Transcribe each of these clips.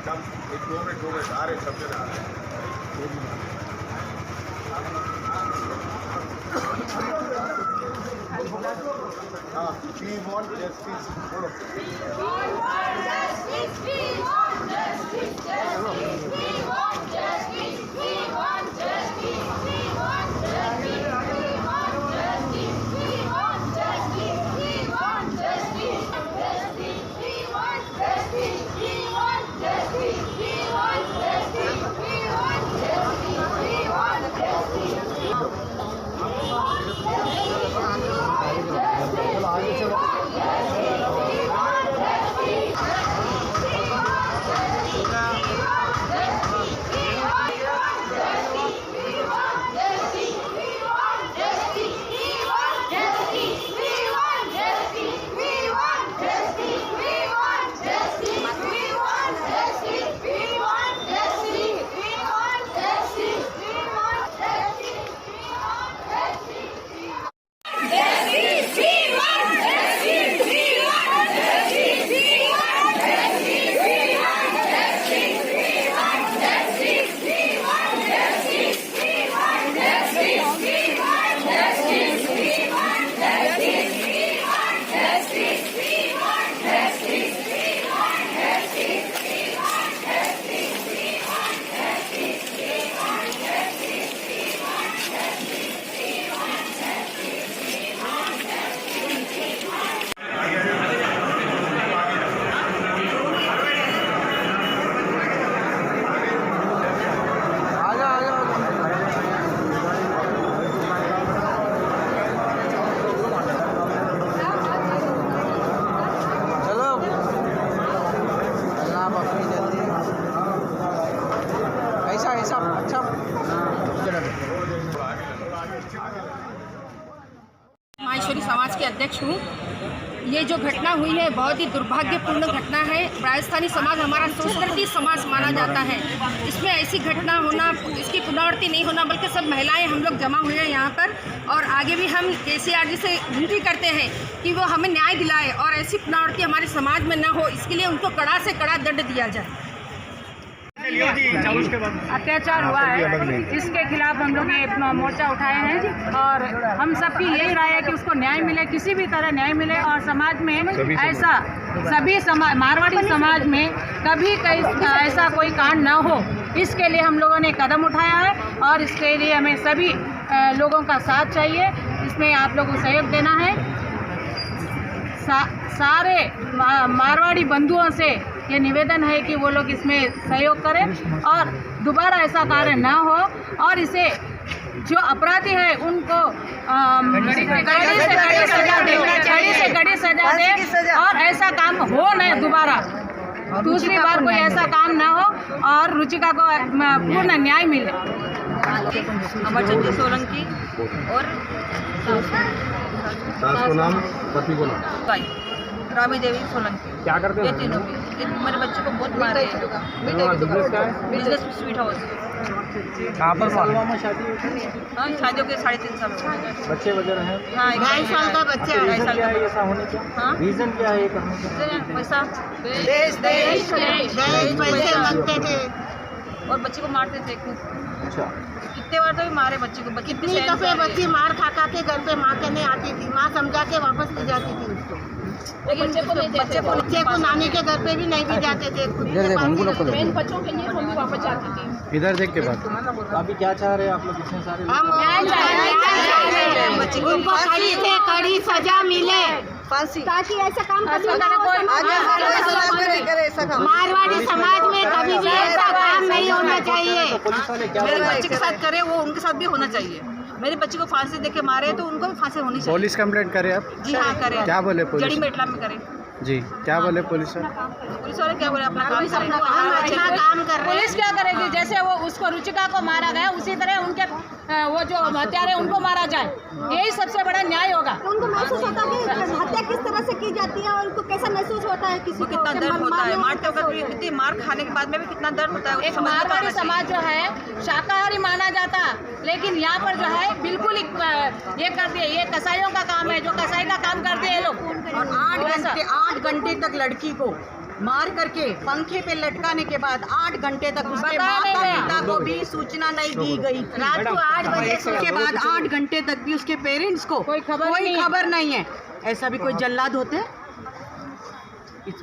एक 2 मिनट आ रहे सब जन आ रहे हाँ we want justice बोलो We want justice, we want justice, justice, we want justice, we want justice, we want justice, we want justice, we want justice, we want justice, justice, we want justice, we want justice, we want justice, we want justice, we want justice. Maheshwari समाज के अध्यक्ष हूँ। ये जो घटना हुई है बहुत ही दुर्भाग्यपूर्ण घटना है। राजस्थानी समाज हमारा संस्कृति समाज माना जाता है। इसमें ऐसी घटना होना, इसकी पुनरावृत्ति नहीं होना, बल्कि सब महिलाएं हम लोग जमा हुए हैं यहाँ पर और आगे भी हम केसीआर जी से विनती करते हैं कि वो हमें न्याय दिलाए और ऐसी पुनरावृत्ति हमारे समाज में न हो, इसके लिए उनको कड़ा से कड़ा दंड दिया जाए। अत्याचार हुआ है, इसके खिलाफ हम लोग ये मोर्चा उठाए हैं और हम सबकी यही राय है कि उसको न्याय मिले, किसी भी तरह न्याय मिले और समाज में ऐसा सभी समाज मारवाड़ी समाज में कभी ऐसा कोई कांड न हो, इसके लिए हम लोगों ने कदम उठाया है और इसके लिए हमें सभी लोगों का साथ चाहिए। इसमें आप लोगों को सहयोग देना है। सारे मारवाड़ी बंधुओं से ये निवेदन है कि वो लोग इसमें सहयोग करें और दोबारा ऐसा कार्य ना हो और इसे जो अपराधी है उनको कड़ी से कड़ी सजा दे और ऐसा काम हो नहीं दोबारा, दूसरी बार कोई ऐसा काम ना हो और रुचिका को पूर्ण न्याय मिले। अमरचंद्र सोलंकी और नाम पति को नाम रामी देवी सोलंकी। क्या करते हैं? ये तीनों भी मेरे बच्चे को बहुत मारे हैं। Business sweet house. कहाँ पर हाँ, शादियों के 3.5 साल हो गए। बच्चे वगैरह हैं? हाँ, 2.5 साल का बच्चा है। 2.5 साल का ऐसा होने का? हाँ, रीजन क्या है ये करने का? पैसा पैसे मांगते थे और बच्चे को मारते थे। अच्छा, कितने बार तो भी मारे बच्चे को। कितनी दफे बच्ची मार खा के घर पे माँ कहने आती थी, माँ समझा के वापस ले जाती थी उसको। बच्चे को नानी के घर पे भी नहीं भी जाते थे। बच्चों के लिए हम भी वापस जाती थी। इधर देख के बात। अभी क्या चाह रहे हैं आप लोग? इतने सारे हम उनको कड़ी से कड़ी सजा मिले ताकि ऐसा काम मारवाड़ी समाज में कभी भी ऐसा काम नहीं होना चाहिए। मेरे बच्चे के साथ करे वो उनके साथ भी होना चाहिए। मेरे बच्चे को फांसी देके मारे तो उनको भी फांसी होनी चाहिए। पुलिस कंप्लेंट करे आप? जी हाँ, करे। क्या बोले पुलिस? जड़ी मेटला में करे जी। क्या बोले पुलिस वाले? पुलिस वाले क्या बोले? अपना काम करें। अपना काम कर रहे हैं। पुलिस क्या करेगी? जैसे वो उसको रुचिका को मारा गया उसी तरह उनके वो जो हत्यारे उनको मारा जाए, यही सबसे बड़ा न्याय होगा। उनको महसूस होता है कि हत्या किस तरह से की जाती है और उनको कैसा महसूस होता है, किसी को कितना दर्द होता है। मारते वक्त कितनी मार खाने के बाद में भी कितना दर्द होता है। एक मारवाड़ी समाज जो है शाकाहारी बिहारी माना जाता, लेकिन यहाँ पर जो है बिल्कुल ही ये करते हैं, ये कसाईयों का काम है, जो कसाई का काम करते हैं ये लोग। और 8 घंटे तक लड़की को मार करके पंखे पे लटकाने के बाद 8 घंटे तक उसके बताया नहीं माता गया। पिता को भी सूचना नहीं दी गई थी। रात को 8 बजे से उसके बाद 8 घंटे तक भी उसके पेरेंट्स को कोई खबर नहीं है। ऐसा भी कोई जल्लाद होते हैं?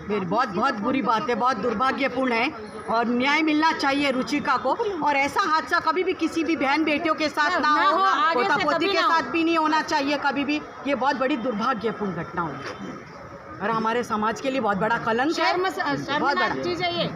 फिर बहुत बुरी बात है, बहुत दुर्भाग्यपूर्ण है और न्याय मिलना चाहिए रुचिका को। और ऐसा हादसा कभी भी किसी भी बहन बेटियों के साथ ना हो, आगे पोता से पोती कभी के ना हो। साथ भी नहीं होना चाहिए कभी भी। ये बहुत बड़ी दुर्भाग्यपूर्ण घटना हुई और हमारे समाज के लिए बहुत बड़ा कलंक है, बहुत बड़ा। चीज है ये।